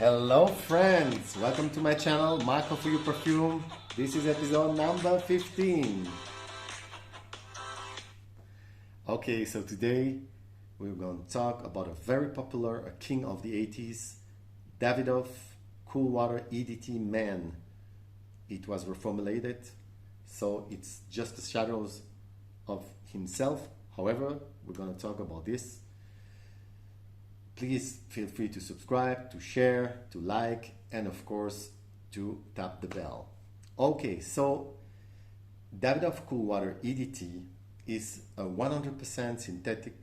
Hello friends, welcome to my channel, Marco for You Perfume. This is episode number 15. Okay, so today we're going to talk about a very popular, a king of the 80s, Davidoff Cool Water EDT Man. It was reformulated, so it's just the shadows of himself. However, we're going to talk about this. Please feel free to subscribe, to share, to like, and of course, to tap the bell. Okay, so Davidoff Cool Water EDT is a 100% synthetic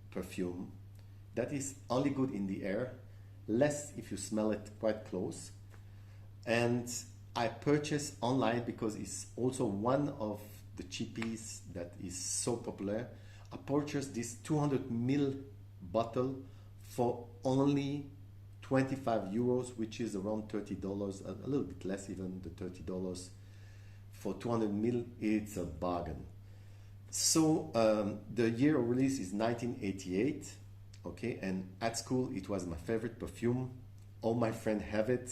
perfume that is only good in the air, less if you smell it quite close. And I purchased online because it's also one of the cheapies that is so popular. I purchased this 200 ml bottle for only 25 euros, which is around $30, a little bit less even the $30. For 200 ml, it's a bargain. So the year of release is 1988, okay, and at school it was my favorite perfume. All my friends have it,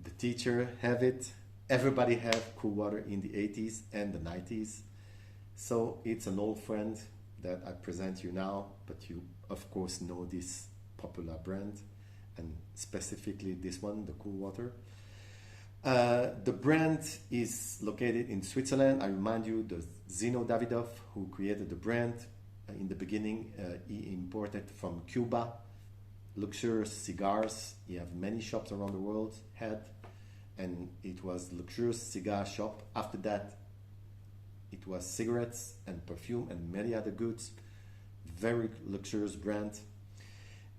the teacher have it, everybody have Cool Water in the 80s and the 90s. So it's an old friend that I present you now, but you of course know this popular brand, and specifically this one, the Cool Water. The brand is located in Switzerland. I remind you, the Zino Davidoff, who created the brand in the beginning, he imported from Cuba luxurious cigars. He have many shops around the world, and it was luxurious cigar shop. After that, it was cigarettes and perfume and many other goods. Very luxurious brand.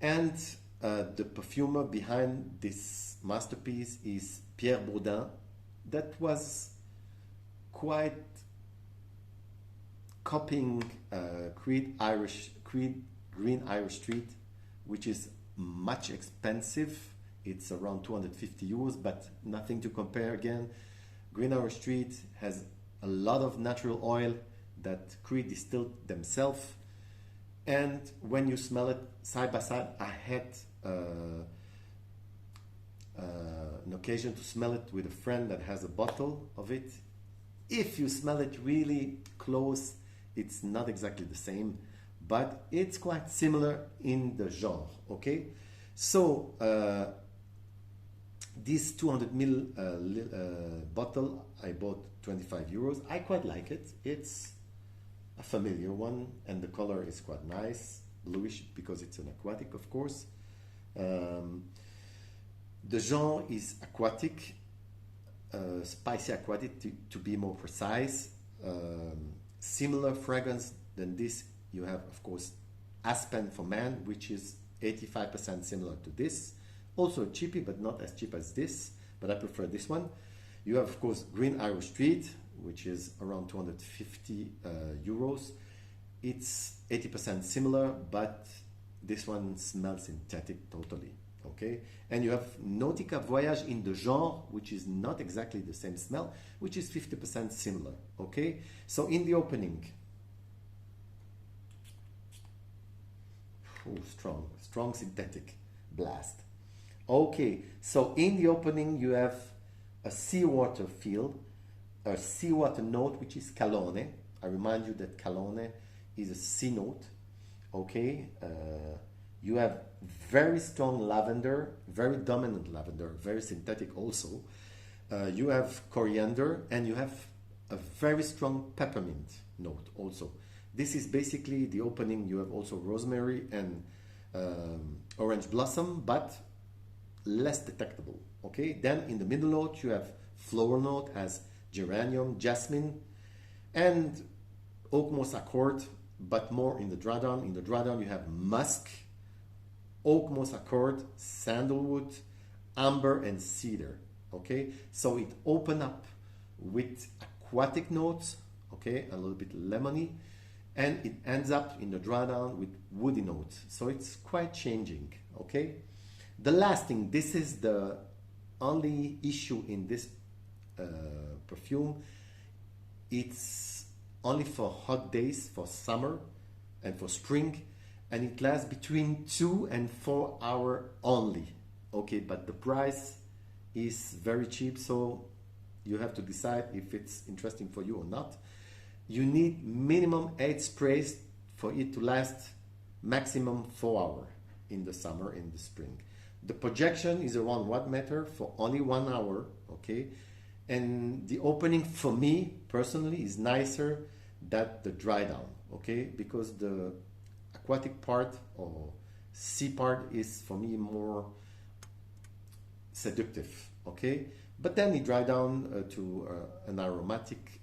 And the perfumer behind this masterpiece is Pierre Bourdin. That was quite copying Creed Green Irish Street, which is much expensive. It's around 250 euros, but nothing to compare again. Green Irish Street has a lot of natural oil that Creed distilled themselves. And when you smell it side by side, I had an occasion to smell it with a friend that has a bottle of it. If you smell it really close, it's not exactly the same, but it's quite similar in the genre, okay? So this 200 ml bottle, I bought 25 euros. I quite like it. It's a familiar one, and the color is quite nice, bluish, because it's an aquatic, of course. The genre is aquatic, spicy aquatic to be more precise. Similar fragrance than this, you have, of course, Aspen for Man, which is 85% similar to this. Also cheapy, but not as cheap as this, but I prefer this one. You have, of course, Green Irish Street, which is around 250 euros. It's 80% similar, but this one smells synthetic totally, okay? And you have Nautica Voyage in the genre, which is not exactly the same smell, which is 50% similar, okay? So in the opening, strong synthetic blast. Okay, so in the opening you have a seawater feel, a seawater note, which is Calone. I remind you that Calone is a sea note, okay? You have very strong lavender, very dominant lavender, very synthetic also. You have coriander, and you have a very strong peppermint note also. This is basically the opening. You have also rosemary and orange blossom, but less detectable, okay? Then in the middle note, you have floral note, has geranium, jasmine, and oak moss accord, but more in the drawdown. In the drawdown, you have musk, oak moss accord, sandalwood, amber, and cedar, okay? So it open up with aquatic notes, okay, a little bit lemony, and it ends up in the drawdown with woody notes. So it's quite changing, okay? The last thing, this is the only issue in this perfume. It's only for hot days, for summer and for spring, and it lasts between 2 and 4 hours only, Okay, but the price is very cheap, so you have to decide if it's interesting for you or not. You need minimum 8 sprays for it to last maximum 4 hours in the summer, in the spring. The projection is around 1 meter for only 1 hour, okay? And the opening for me personally is nicer than the dry down, okay? Because the aquatic part or sea part is for me more seductive, okay? But then it dry down to an aromatic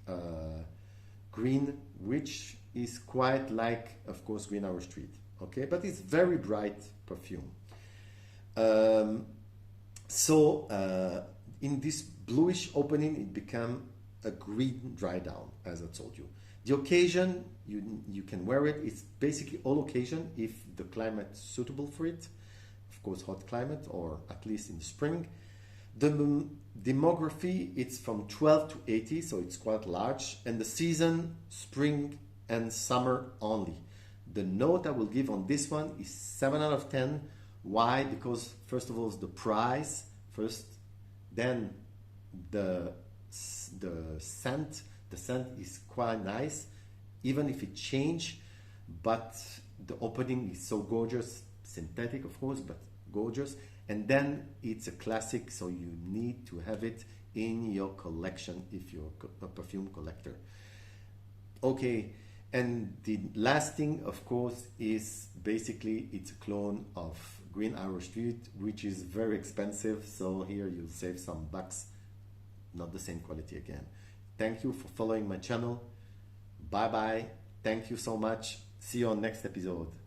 green, which is quite like, of course, Green Hour Street, okay? But it's very bright perfume. In this bluish opening, it become a green dry down, as I told you. The occasion, you can wear it. It's basically all occasion if the climate is suitable for it. Of course, hot climate, or at least in the spring. The demography, it's from 12 to 80, so it's quite large. And the season, spring and summer only. The note I will give on this one is 7 out of 10. Why? Because first of all, it's the price first, then the scent. The scent is quite nice, even if it change, but the opening is so gorgeous, synthetic of course, but gorgeous. And then it's a classic, so you need to have it in your collection if you're a perfume collector. Okay, and the last thing, of course, is basically it's a clone of Green Arrow Street, which is very expensive. So here you'll save some bucks, not the same quality again. Thank you for following my channel. Bye bye. Thank you so much. See you on next episode.